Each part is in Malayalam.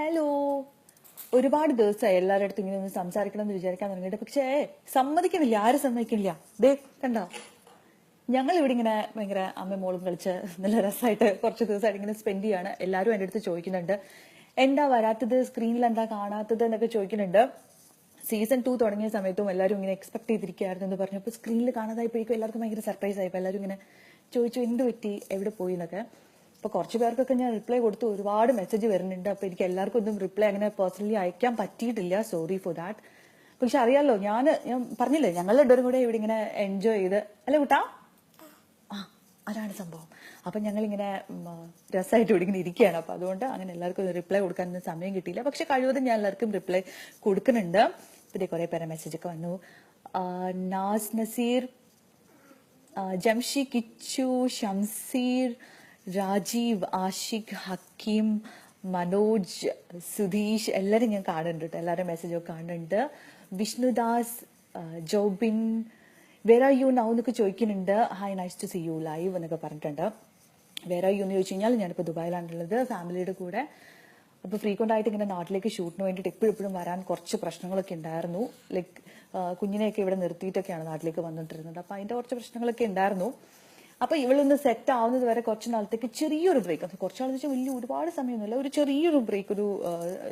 ഹലോ. ഒരുപാട് ദിവസമായി എല്ലാവരുടെ അടുത്തും ഇങ്ങനെ ഒന്ന് സംസാരിക്കണം എന്ന് വിചാരിക്കാൻ തുടങ്ങിയിട്ട്, പക്ഷേ സമ്മതിക്കുന്നില്ല. ആരും സമ്മതിക്കുന്നില്ല. ദേ കണ്ടോ, ഞങ്ങൾ ഇവിടെ ഇങ്ങനെ ഭയങ്കര അമ്മ മോളും കളിച്ച് നല്ല രസമായിട്ട് കുറച്ച് ദിവസമായിട്ട് ഇങ്ങനെ സ്പെൻഡ് ചെയ്യാണ്. എല്ലാവരും എൻ്റെ അടുത്ത് ചോദിക്കുന്നുണ്ട്, എന്താ വരാത്തത്, സ്ക്രീനിൽ എന്താ കാണാത്തത് എന്നൊക്കെ ചോദിക്കുന്നുണ്ട്. സീസൺ 2 തുടങ്ങിയ സമയത്തും എല്ലാവരും ഇങ്ങനെ എക്സ്പെക്ട് ചെയ്തിരിക്കുകയായിരുന്നു എന്ന് പറഞ്ഞപ്പോൾ സ്ക്രീനിൽ കാണാതായപ്പോഴേക്കും എല്ലാവർക്കും ഭയങ്കര സർപ്രൈസ് ആയപ്പോൾ എല്ലാവരും ഇങ്ങനെ ചോദിച്ചു എന്ത് പറ്റി, എവിടെ പോയി എന്നൊക്കെ. അപ്പൊ കുറച്ച് പേർക്കൊക്കെ ഞാൻ റിപ്ലൈ കൊടുത്തു. ഒരുപാട് മെസ്സേജ് വരുന്നുണ്ട്. അപ്പൊ എനിക്ക് എല്ലാവർക്കും ഒന്നും റിപ്ലൈ അങ്ങനെ പേഴ്സണലി അയക്കാൻ പറ്റിയിട്ടില്ല. Sorry for that. പക്ഷെ അറിയാലോ, ഞാൻ പറഞ്ഞില്ലേ, ഞങ്ങൾ രണ്ടുപേരും കൂടെ ഇവിടെ ഇങ്ങനെ എൻജോയ് ചെയ്ത്, അല്ലെ കൂട്ടാ? ആ, അതാണ് സംഭവം. അപ്പൊ ഞങ്ങൾ ഇങ്ങനെ രസമായിട്ട് ഇവിടെ ഇങ്ങനെ ഇരിക്കുകയാണ്. അപ്പൊ അതുകൊണ്ട് അങ്ങനെ എല്ലാവർക്കും റിപ്ലൈ കൊടുക്കാനൊന്നും സമയം കിട്ടിയില്ല. പക്ഷെ കഴിവതും ഞാൻ എല്ലാവർക്കും റിപ്ലൈ കൊടുക്കുന്നുണ്ട്. പിന്നെ കുറെ പേരെ മെസ്സേജ് ഒക്കെ വന്നു. നാസ് നസീർ, ജംഷി, കിച്ചു, ഷംസീർ, രാജീവ്, ആഷിഖ്, ഹക്കീം, മനോജ്, സുധീഷ് എല്ലാവരും ഞാൻ കാണുന്നുണ്ട് കേട്ടോ. എല്ലാവരും മെസ്സേജൊക്കെ കാണുന്നുണ്ട്. Vishnudas, Jobin, where are you now എന്നൊക്കെ ചോദിക്കുന്നുണ്ട്. Hi, nice to see you live എന്നൊക്കെ പറഞ്ഞിട്ടുണ്ട്. വേർ ആർ യു എന്ന് ചോദിച്ചു കഴിഞ്ഞാൽ ഞാനിപ്പോൾ ദുബായിലാണുള്ളത്, ഫാമിലിയുടെ കൂടെ. അപ്പോൾ ഫ്രീക്വന്റ് ആയിട്ട് ഇങ്ങനെ നാട്ടിലേക്ക് ഷൂട്ടിന് വേണ്ടിയിട്ട് എപ്പോഴും വരാൻ കുറച്ച് പ്രശ്നങ്ങളൊക്കെ ഉണ്ടായിരുന്നു. ലൈക്ക് കുഞ്ഞിനെയൊക്കെ ഇവിടെ നിർത്തിയിട്ടൊക്കെയാണ് നാട്ടിലേക്ക് വന്നിട്ടിരുന്നത്. അപ്പോൾ അതിന്റെ കുറച്ച് പ്രശ്നങ്ങളൊക്കെ ഉണ്ടായിരുന്നു. അപ്പൊ ഇവളൊന്ന് സെറ്റ് ആവുന്നത് വരെ കുറച്ച് നാളത്തേക്ക് ചെറിയൊരു ബ്രേക്ക്, അത് കുറച്ചാളെന്ന് വെച്ചാൽ വലിയ ഒരുപാട് സമയമൊന്നുമില്ല, ഒരു ചെറിയൊരു ബ്രേക്ക്, ഒരു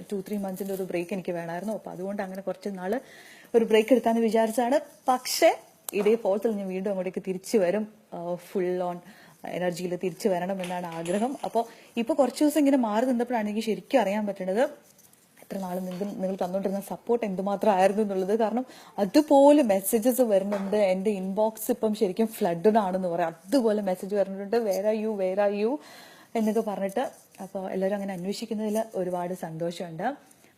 2-3 മന്ത്സിന്റെ ഒരു ബ്രേക്ക് എനിക്ക് വേണമായിരുന്നു. അപ്പൊ അതുകൊണ്ട് അങ്ങനെ കുറച്ച് നാള് ഒരു ബ്രേക്ക് എടുക്കാന്ന് വിചാരിച്ചാണ്. പക്ഷേ ഇതേ ഫോഴ്സിൽ ഞാൻ വീണ്ടും അങ്ങോട്ടേക്ക് തിരിച്ചു വരും. ഫുൾ ഓൺ എനർജിയിൽ തിരിച്ചു വരണം എന്നാണ് ആഗ്രഹം. അപ്പോൾ ഇപ്പൊ കുറച്ച് ദിവസം ഇങ്ങനെ മാറി നിന്നപ്പോഴാണ് എനിക്ക് ശരിക്കും അറിയാൻ പറ്റുന്നത് ഇത്ര നാളും നിങ്ങൾ തന്നുകൊണ്ടിരുന്ന സപ്പോർട്ട് എന്തുമാത്രം ആയിരുന്നു എന്നുള്ളത്. കാരണം അതുപോലെ മെസ്സേജസ് വരുന്നുണ്ട്. എന്റെ ഇൻബോക്സ് ഇപ്പം ശരിക്കും ഫ്ലഡഡ് ആണെന്ന് പറയാം. അതുപോലെ മെസ്സേജ് വരുന്നുണ്ട്, വേർ ആർ യു എന്നൊക്കെ പറഞ്ഞിട്ട്. അപ്പോൾ എല്ലാവരും അങ്ങനെ അന്വേഷിക്കുന്നതിൽ ഒരുപാട് സന്തോഷമുണ്ട്.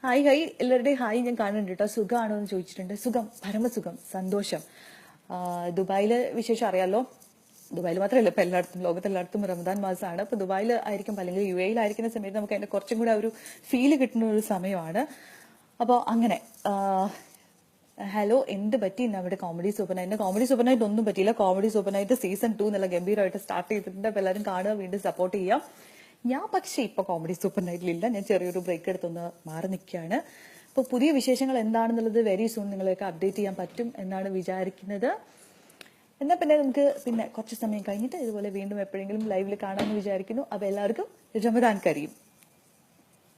ഹായ് എല്ലാവരുടെയും ഹായ് ഞാൻ കാണുന്നുണ്ട് കേട്ടോ. സുഖമാണോ എന്ന് ചോദിച്ചിട്ടുണ്ട്. സുഖം, പരമസുഖം, സന്തോഷം. ദുബായിലെ വിശേഷം അറിയാലോ. ദുബായിൽ മാത്രമല്ല, ഇപ്പൊ എല്ലായിടത്തും, ലോകത്തെല്ലായിടത്തും റമദാൻ മാസമാണ്. അപ്പൊ ദുബായിൽ ആയിരിക്കും, അല്ലെങ്കിൽ UAE ആയിരിക്കുന്ന സമയത്ത് നമുക്ക് അതിന്റെ കുറച്ചും കൂടെ ഒരു ഫീല് കിട്ടുന്ന ഒരു സമയമാണ്. അപ്പോൾ അങ്ങനെ ഹലോ, എന്ത് പറ്റി ഇന്ന് അവിടെ comedy super night? Comedy super night ഒന്നും പറ്റിയില്ല. കോമഡി സൂപ്പർ നൈറ്റ് സീസൺ 2 നല്ല ഗംഭീരമായിട്ട് സ്റ്റാർട്ട് ചെയ്തിട്ടുണ്ട്. അപ്പൊ എല്ലാവരും കാണുക, വീണ്ടും സപ്പോർട്ട് ചെയ്യാം. ഞാൻ പക്ഷേ ഇപ്പൊ കോമഡി സൂപ്പർ നൈറ്റിലില്ല. ഞാൻ ചെറിയൊരു ബ്രേക്ക് എടുത്തൊന്ന് മാറി നിൽക്കുകയാണ്. അപ്പോൾ പുതിയ വിശേഷങ്ങൾ എന്താണെന്നുള്ളത് വെരി സൂൺ നിങ്ങളെയൊക്കെ അപ്ഡേറ്റ് ചെയ്യാൻ പറ്റും എന്നാണ് വിചാരിക്കുന്നത്. എന്നാൽ പിന്നെ നമുക്ക് കുറച്ച് സമയം കഴിഞ്ഞിട്ട് ഇതുപോലെ വീണ്ടും എപ്പോഴെങ്കിലും ലൈവിൽ കാണാമെന്ന് വിചാരിക്കുന്നു. അപ്പൊ എല്ലാവർക്കും റമദാൻ കരീം.